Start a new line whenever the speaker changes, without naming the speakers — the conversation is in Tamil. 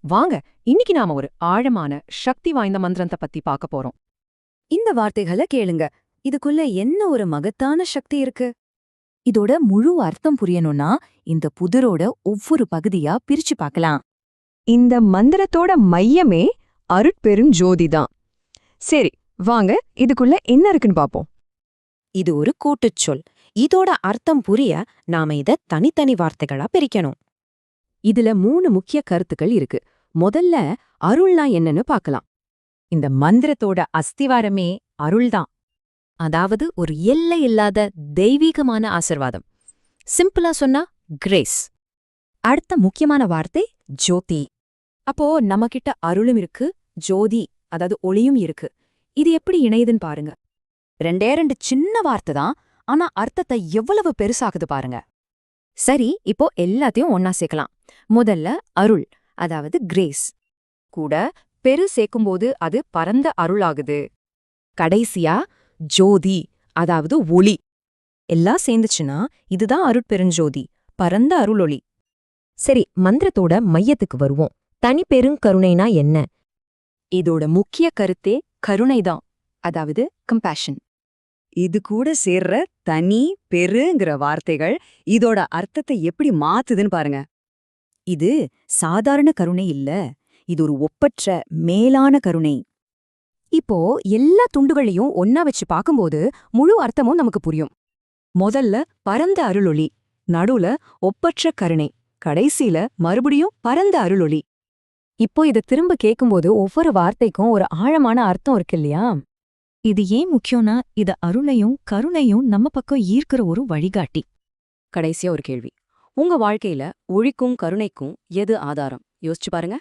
வாங்க, இன்னைக்கு நாம ஒரு ஆழமான சக்தி வாய்ந்த மந்திரத்தை பத்தி பார்க்க போறோம்.
இந்த வார்த்தைகளை கேளுங்க. இதுக்குள்ள என்ன ஒரு மகத்தான சக்தி இருக்கு? இதோட முழு அர்த்தம் புரியணும்னா இந்த புதிரோட ஒவ்வொரு பகுதியா பிரிச்சு பார்க்கலாம்.
இந்த மந்திரத்தோட மையமே அருட்பெருஞ்சோதிதான். சரி, வாங்க இதுக்குள்ள என்ன இருக்குன்னு பாப்போம்.
இது ஒரு கூட்டுச் சொல். இதோட அர்த்தம் புரிய நாம இத தனித்தனி வார்த்தைகளா பிரிக்கணும்.
இதுல 3 முக்கிய கருத்துக்கள் இருக்கு. முதல்ல அருள்னா என்னன்னு பார்க்கலாம். இந்த மந்திரத்தோட அஸ்திவாரமே அருள்தான். அதாவது ஒரு எல்லை இல்லாத தெய்வீகமான ஆசிர்வாதம். சிம்பிளா சொன்னா கிரேஸ். அடுத்த முக்கியமான வார்த்தை ஜோதி. அப்போ நம்மகிட்ட அருளும் இருக்கு, ஜோதி அதாவது ஒளியும் இருக்கு. இது எப்படி இணையுதுன்னு பாருங்க. ரெண்டே சின்ன வார்த்தை தான், ஆனா அர்த்தத்தை எவ்வளவு பெருசாகுது பாருங்க. சரி, இப்போ எல்லாத்தையும் ஒன்னா சேர்க்கலாம். முதல்ல அருள், அதாவது கிரேஸ். கூட பெரு சேர்க்கும்போது அது பரந்த அருளாகுது. கடைசியா ஜோதி, அதாவது ஒளி. எல்லாம் சேர்ந்துச்சுன்னா இதுதான் அருட்பெருஞ்சோதி, பரந்த அருளொளி. சரி, மந்திரத்தோட மையத்துக்கு வருவோம். தனி பெருங்கருணைனா என்ன? இதோட முக்கிய கருத்தே கருணைதான், அதாவது கம்பேஷன்.
இது கூட சேர்ற தனி பெருங்கிற வார்த்தைகள் இதோட அர்த்தத்தை எப்படி மாத்துதுன்னு பாருங்க.
இது சாதாரண கருணை இல்ல, இது ஒரு ஒப்பற்ற மேலான கருணை. இப்போ எல்லா துண்டுகளையும் ஒன்னா வச்சு பார்க்கும்போது முழு அர்த்தமும் நமக்கு புரியும்.
முதல்ல பரந்த அருளொளி, நடுவுல ஒப்பற்ற கருணை, கடைசியில மறுபடியும் பரந்த அருளொளி. இப்போ இத திரும்ப கேட்கும்போது ஒவ்வொரு வார்த்தைக்கும் ஒரு ஆழமான அர்த்தம் இருக்கு இல்லையா? இது ஏன் முக்கியம்னா, இது அருளையும் கருணையும் நம்ம பக்கம் ஈர்க்கிற ஒரு வழிகாட்டி. கடைசியா ஒரு கேள்வி. உங்க வாழ்க்கையில ஒளிக்கும் கருணைக்கும் எது ஆதாரம்? யோசிச்சு பாருங்க.